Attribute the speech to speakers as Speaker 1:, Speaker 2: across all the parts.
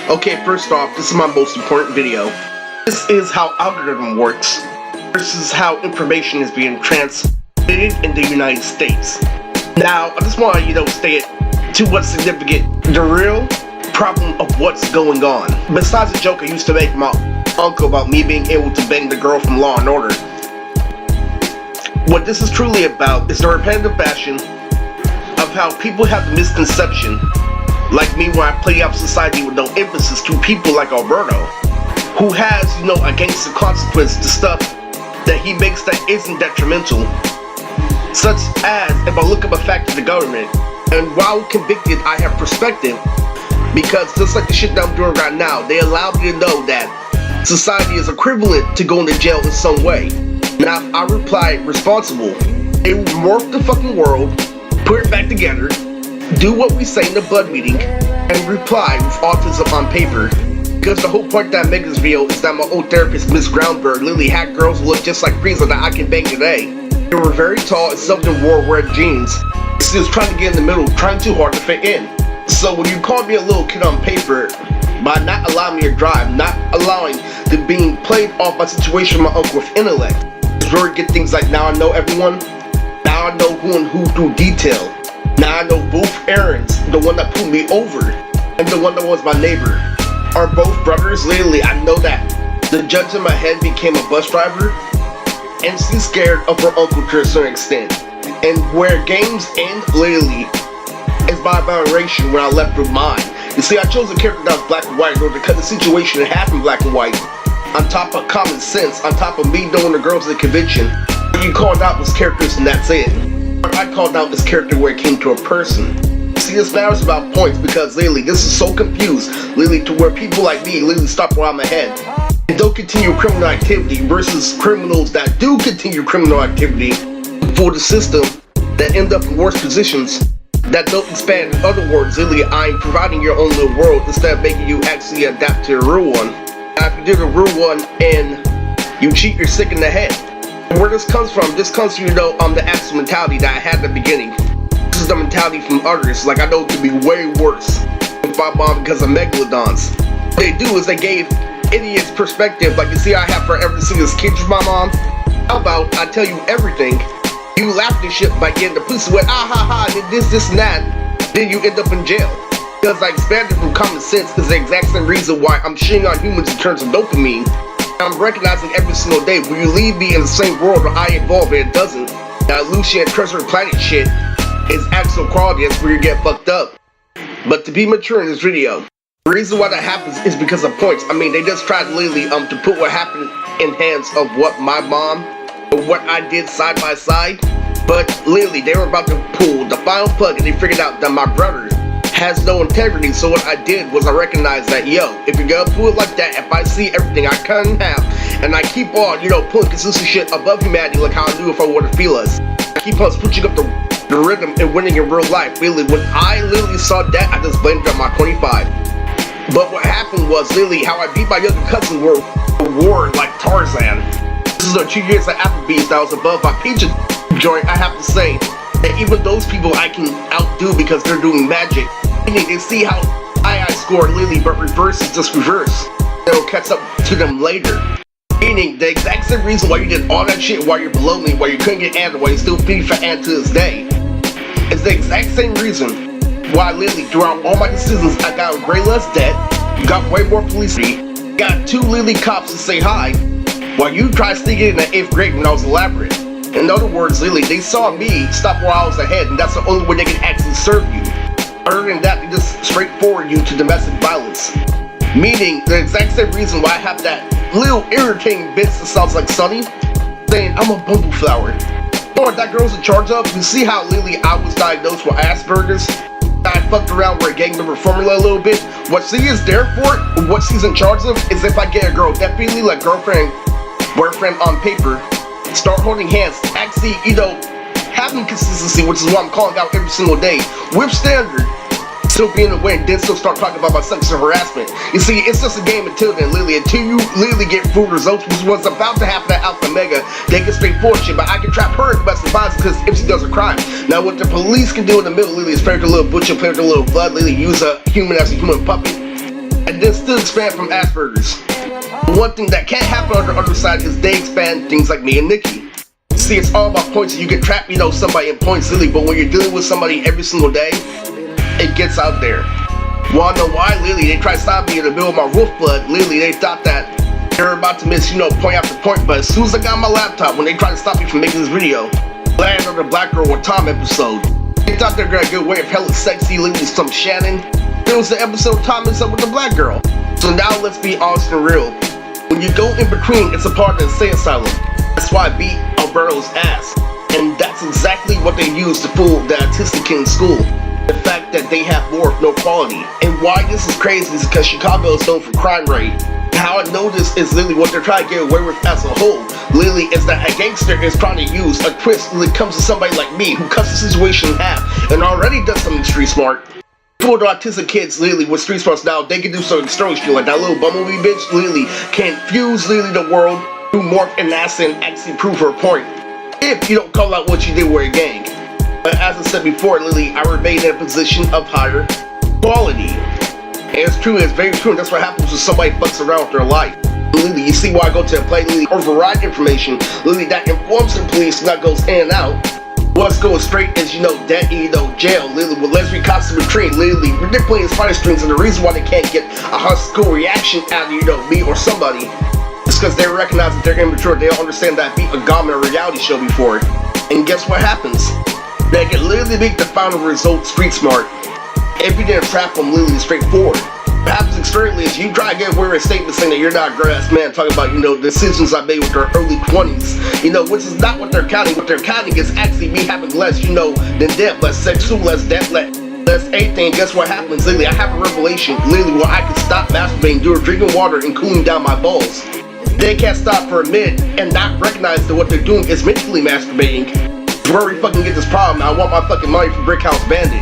Speaker 1: Okay, first off, this is my most important video. This is how algorithm works. This is how information is being transmitted in the United States. Now, I just want to, state it to what's significant. The real problem of what's going on. Besides the joke I used to make my uncle about me being able to bang the girl from Law and Order. What this is truly about is the repetitive fashion of how people have the misconception, like me when I play out society with no emphasis, to people like Alberto, who has, against the consequence, the stuff that he makes that isn't detrimental. Such as, if I look up a fact of the government, and while convicted, I have perspective, because just like the shit that I'm doing right now, they allow me to know that society is equivalent to going to jail in some way. Now, if I reply responsible, it will morph the fucking world, put it back together, do what we say in the Bud meeting, and reply with autism on paper. Because the whole point that I make this video is that my old therapist, Miss Groundberg, literally had girls who look just like Frieza that I can bang today. They were very tall and something wore red jeans. She was trying to get in the middle, trying too hard to fit in. So when you call me a little kid on paper, by not allowing me to drive, not allowing the being played off my situation with my uncle with intellect, it's where we get things like, now I know everyone, now I know who and who through detail. Now I know both Aarons, the one that pulled me over, and the one that was my neighbor, are both brothers. Literally, I know that the judge in my head became a bus driver, and she's scared of her uncle to a certain extent. And where games end, literally, is by evaluation when I left with mine. You see, I chose a character that was black and white in order to cut the situation in half in black and white. On top of common sense, on top of me knowing the girls at the convention, what you called out was characters and that's it. What I called out this character where it came to a person. See, this matters about points because literally, this is so confused, literally, to where people like me literally stop where I'm ahead and don't continue criminal activity versus criminals that do continue criminal activity for the system that end up in worse positions that don't expand. In other words, literally, I'm providing your own little world instead of making you actually adapt to a real one. Now, if you did a real one and you cheat, you're sick in the head. And where this comes from the actual mentality that I had at the beginning. This is the mentality from others, like I know it could be way worse with my mom because of megalodons. What they do is they gave idiots perspective, like you see I have for every single kid with my mom. How about I tell you everything, you laugh this shit by getting the police went, ah ha ha, did this and that, then you end up in jail. Because I expanded from common sense is the exact same reason why I'm shitting on humans in terms of dopamine. I'm recognizing every single day, will you leave me in the same world where I evolve and it doesn't? That Lucian Treasure Planet shit is actual quality, that's where you get fucked up. But to be mature in this video, the reason why that happens is because of points. I mean, they just tried literally to put what happened in hands of what my mom, or what I did side by side. But literally, they were about to pull the final plug and they figured out that my brother has no integrity. So what I did was I recognized that, if you're gonna pull it like that, if I see everything I cut in half, and I keep on, pulling consistent shit above humanity, like how I knew if I were to feel us, I keep on switching up the rhythm and winning in real life. Really, when I literally saw that, I just blamed it on my 25. But what happened was literally how I beat my younger cousin were war like Tarzan. This is the 2 years at Applebee's that was above my pizza joint. I have to say that even those people I can outdo because they're doing magic. They see how I score literally, but reverse is just reverse. It'll catch up to them later. Meaning, the exact same reason why you did all that shit while you're below me, why you couldn't get Anna, why you still pee for Anna to this day, is the exact same reason why literally throughout all my decisions I got way less debt, got way more police, got 2 literally cops to say hi, while you tried sneaking in the 8th grade when I was elaborate. In other words, literally, they saw me stop while I was ahead, and that's the only way they can actually serve you. Other than that, they just straightforward you to domestic violence. Meaning, the exact same reason why I have that little irritating bitch that sounds like Sunny, saying I'm a bumbleflower. You know what that girl's in charge of? You see how literally I was diagnosed with Asperger's? I fucked around with a gang member formula a little bit. What she is there for, what she's in charge of, is if I get a girl deputy, like girlfriend, boyfriend on paper, start holding hands, actually, having consistency, which is what I'm calling out every single day, with standard, still being aware, and then still start talking about my sexual harassment. You see, it's just a game until then, literally, until you literally get food results, which was about to happen at Alpha Mega. They can stay fortunate, but I can trap her in domestic violence because if she does a crime. Now, what the police can do in the middle, literally, is play with a little butcher, play with a little blood, literally use a human as a human puppet. And and then still expand from Asperger's. The one thing that can't happen on the other side is they expand things like me and Nikki. See, it's all about points. You can trap, somebody in points, Lily, but when you're dealing with somebody every single day, it gets out there. Wanna know why, Lily? They tried to stop me in the middle of my wolf blood. Lily, they thought that they were about to miss, point after point, but as soon as I got my laptop, when they tried to stop me from making this video, land on the Black Girl with Tom episode, they thought they were gonna get away with hella sexy, Lily, some Shannon. It was the episode Tom is up with the Black Girl. So now let's be honest and real. When you go in between, it's a part of the insane asylum. That's why I beat Alberto's ass. And that's exactly what they use to fool the autistic kid in school. The fact that they have more of no quality. And why this is crazy is because Chicago is known for crime rate. How I know this is Lily what they're trying to get away with as a whole. Lily is that a gangster is trying to use a twist when it comes to somebody like me who cuts the situation in half and already does something street smart. For the autistic kids, Lily, with street smarts now, they can do something strange shit like that little bumblebee bitch, Lily, can fuse Lily the world, do morph and NASA and actually prove her point. If you don't call out what you did with a gang. But as I said before, Lily, I remain in a position of higher quality. And it's true, it's very true, and that's what happens when somebody fucks around with their life. Lily, you see why I go to a play, Lily, override information, Lily, that informs the police, that goes in and out. What's going straight is, debt, jail, Lily, with lesbian costume trained, Lily, they're playing spider strings, and the reason why they can't get a hostile reaction out of, me or somebody is because they recognize that they're immature, they don't understand that beat a gum in a reality show before. And guess what happens? They can literally make the final result street smart. If you didn't trap them, Lily, straightforward. What happens externally is you try to get away with a statement saying that you're not a grown-ass man, talking about, decisions I made with their early 20s, which is not what they're counting. What they're counting is actually me having less, than debt, less sexual, less debt, less anything. Guess what happens, Lily? I have a revelation, Lily, where I can stop masturbating, drinking water, and cooling down my balls. They can't stop for a minute and not recognize that what they're doing is mentally masturbating. Where we fucking get this problem? I want my fucking money from Brick House Bandit.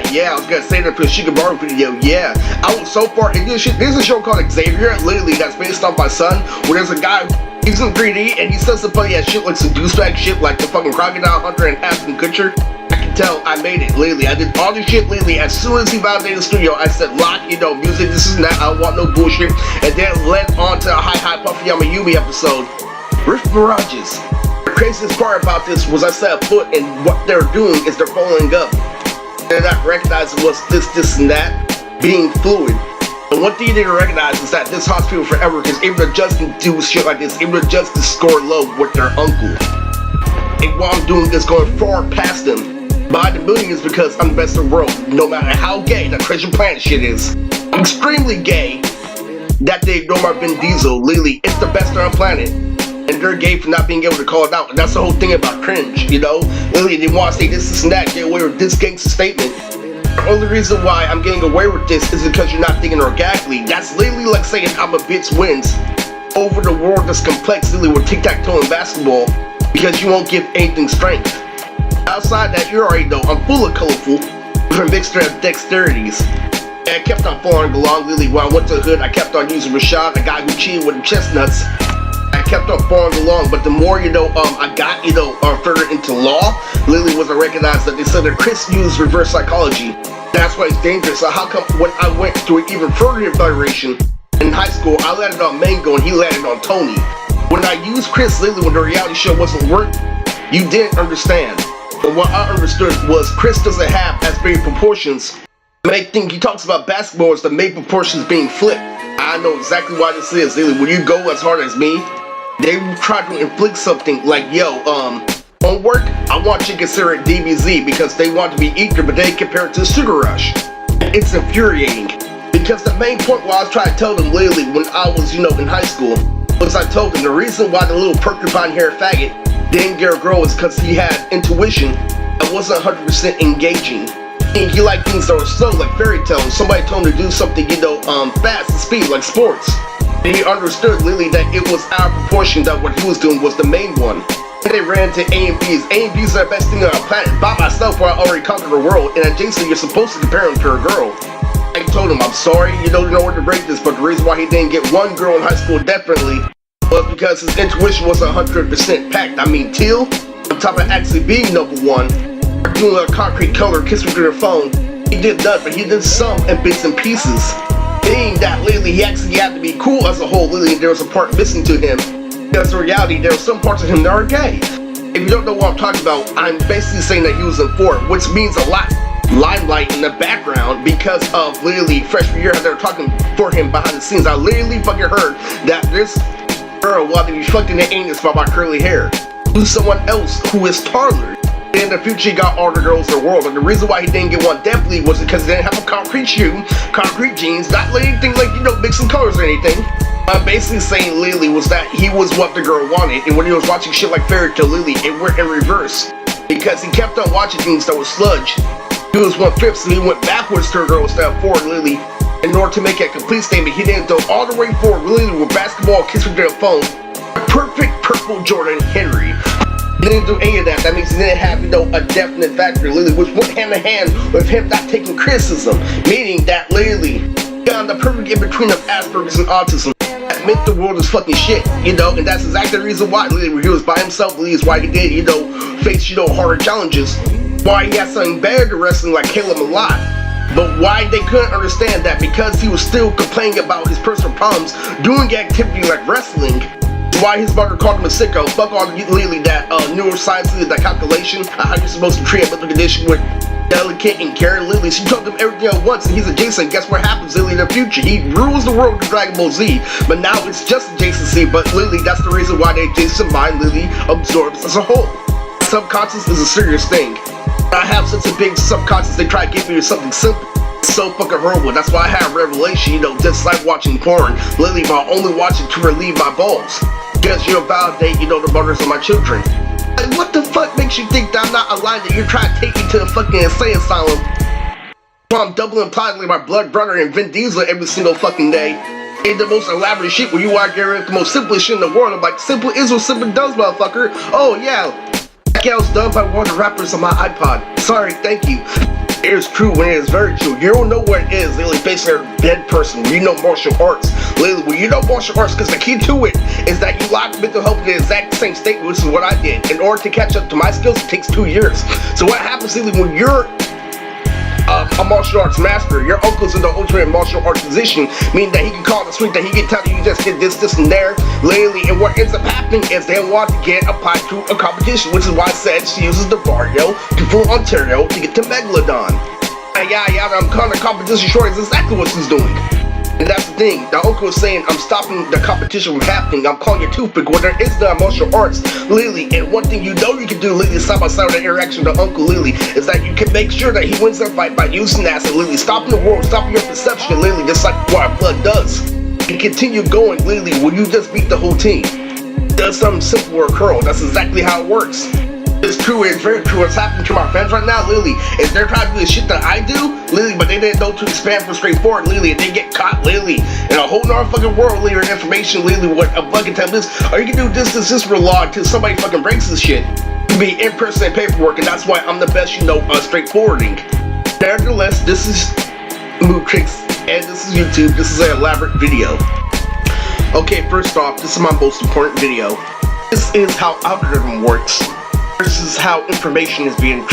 Speaker 1: Yeah, I was gonna say that for a Shikamaru video, yeah. I went so far in this shit. There's a show called Xavier, literally, that's based on my son, where there's a guy, he's in 3D, and he says some funny ass shit like some douchebag shit, like the fucking Crocodile Hunter and Ashton Kutcher. I can tell I made it, literally. I did all this shit, literally. As soon as he validated the studio, I said, lock, music, this is not, I don't want no bullshit. And then it led on to a Hi Puffy Yumi episode. Rift Mirages. The craziest part about this was I set a foot, and what they're doing is they're following up. They're not recognizing what's this, and that, being fluid. And one thing they didn't recognize is that this hospital forever is able to just do shit like this, able to just score low with their uncle. And what I'm doing is going far past them. By the million is because I'm the best in the world, no matter how gay that Treasure Planet shit is. I'm extremely gay. That they ignore my Vin Diesel, Lily, it's the best on the planet. And they're gay for not being able to call it out. And that's the whole thing about cringe, Lily, they want to say this and that, get away with this gangster statement. The only reason why I'm getting away with this is because you're not thinking organically. That's literally like saying I'm a bitch wins over the world that's complex, Lily, with tic-tac-toe and basketball, because you won't give anything strength. Outside that, you already know, I'm full of colorful, with a mixture of dexterities. And I kept on following along, Lily, when I went to the hood, I kept on using Rashad, a guy who cheated with the chestnuts. I kept on following along, but the more, I got, further into law, Lily was to recognize that they said that Chris used reverse psychology. That's why it's dangerous. So how come when I went to an even further evaluation in high school, I landed on Mango and he landed on Tony? When I used Chris, Lily, when the reality show wasn't working, you didn't understand. But what I understood was Chris doesn't have as big proportions. The main thing he talks about basketball is the main proportions being flipped. I know exactly why this is, Lily. When you go as hard as me, they try to inflict something like, on work, I want you to consider it DBZ because they want to be eager, but they compare it to Sugar Rush. It's infuriating. Because the main point what I was trying to tell them, Lily, when I was, in high school, was I told them the reason why the little porcupine-haired faggot didn't get a girl is because he had intuition that wasn't 100% engaging. And he liked things that were slow, like fairy tales. Somebody told him to do something, fast and speed, like sports. And he understood, Lily, that it was out of proportion that what he was doing was the main one. And they ran to A&Ps. A&Ps are the best thing on the planet. By myself, where I already conquered the world. And at Jason, you're supposed to compare him to a girl. I told him, I'm sorry, you don't know where to break this, but the reason why he didn't get one girl in high school definitely was because his intuition was 100% packed. I mean, Teal, on top of actually being number one, doing a concrete color, kiss with your phone, he did that, but he did some in bits and pieces. Being that lately he actually had to be cool as a whole, lately there was a part missing to him. Because in reality, there are some parts of him that are gay. If you don't know what I'm talking about, I'm basically saying that he was in for it, which means a lot. Limelight in the background because of literally freshman year how they were talking for him behind the scenes. I literally fucking heard that this girl, while they was fucking the anus by my curly hair, who's someone else who is taller. In the future, he got all the girls in the world, and the reason why he didn't get one definitely was because he didn't have a concrete shoe, concrete jeans, not anything like, you know, mixing colors or anything. I'm basically saying Lily was that he was what the girl wanted, and when he was watching shit like Fairy Tale Lily, it went in reverse. Because he kept on watching things that was sludge. He was 1/5, so he went backwards to a girl instead of forward Lily. In order to make a complete statement, he didn't go all the way forward Lily with basketball, kiss with their phone. Perfect purple Jordan Henry. He didn't do any of that. That means he didn't have, you know, a definite factor Lily, which went hand in hand with him not taking criticism. Meaning that Lily got the perfect in between of Asperger's and autism. That meant the world is fucking shit, you know, and that's exactly the reason why Lily, when he was by himself, Lily is why he did, you know, face, you know, harder challenges. Why he had something better to wrestling like Caleb a lot. But why they couldn't understand that because he was still complaining about his personal problems, doing activity like wrestling, why his mother called him a sicko. Fuck all Lily, that neuroscience, that calculation, how you're supposed to treat a mental condition with delicate and caring Lily. She told him everything at once, and he's adjacent. Guess what happens, Lily, in the future? He rules the world with Dragon Ball Z, but now it's just adjacency. But Lily, that's the reason why the adjacent mind Lily absorbs as a whole. Subconscious is a serious thing. I have such a big subconscious, they try to get me to something simple. It's so fucking horrible. That's why I have revelation, you know, just like watching porn. Lily, but I only watch it to relieve my balls. Because you know, validate, you know, the mothers of my children. Like, what the fuck makes you think that I'm not aligned, that you're trying to take me to a fucking insane asylum? While I'm doubling platinum my blood brother and Vin Diesel every single fucking day. And the most elaborate shit where you want to get rid of the most simplest shit in the world. I'm like, simple is what simple does, motherfucker. Oh yeah. That was done by one of the rappers on my iPod. Sorry, thank you. It is true when it is very true. You don't know what it is, Lily, basically a dead person. You know martial arts. Lily, when you know martial arts, because the key to it is that you lock mental health in the exact same state, which is what I did. In order to catch up to my skills, it takes 2 years. So what happens, Lily, when you're a martial arts master, your uncle's in the ultimate martial arts position, meaning that he can call the swing, that he can tell you just did this, and there, lately, and what ends up happening is they want to get applied to a competition, which is why I said she uses the barrio to Full Ontario to get to Megalodon. And yeah, I'm calling the competition short, is exactly what she's doing. And that's the thing, the uncle is saying, I'm stopping the competition from happening, I'm calling you toothpick, when there is the martial arts, Lily, and one thing you know you can do, Lily, side by side with the interaction with the uncle, Lily, is that you can make sure that he wins the fight by using acid, Lily, stopping the world, stopping your perception, Lily, just like what our blood does. And continue going, Lily, when you just beat the whole team. Does something simple or curl, that's exactly how it works. It's true, it's very true. What's happening to my friends right now, Lily, is they're trying to do the shit that I do, Lily, but they didn't know to expand from straightforward, Lily, and they get caught, Lily, in a whole nother fucking world, Lily, or information, Lily, what a fucking time this, or you can do this for law until somebody fucking breaks this shit. To be in person and paperwork, and that's why I'm the best, you know, straightforwarding. Nevertheless, this is Mood Tricks, and this is YouTube. This is an elaborate video. Okay, first off, this is my most important video. This is how algorithm works. This is how information is being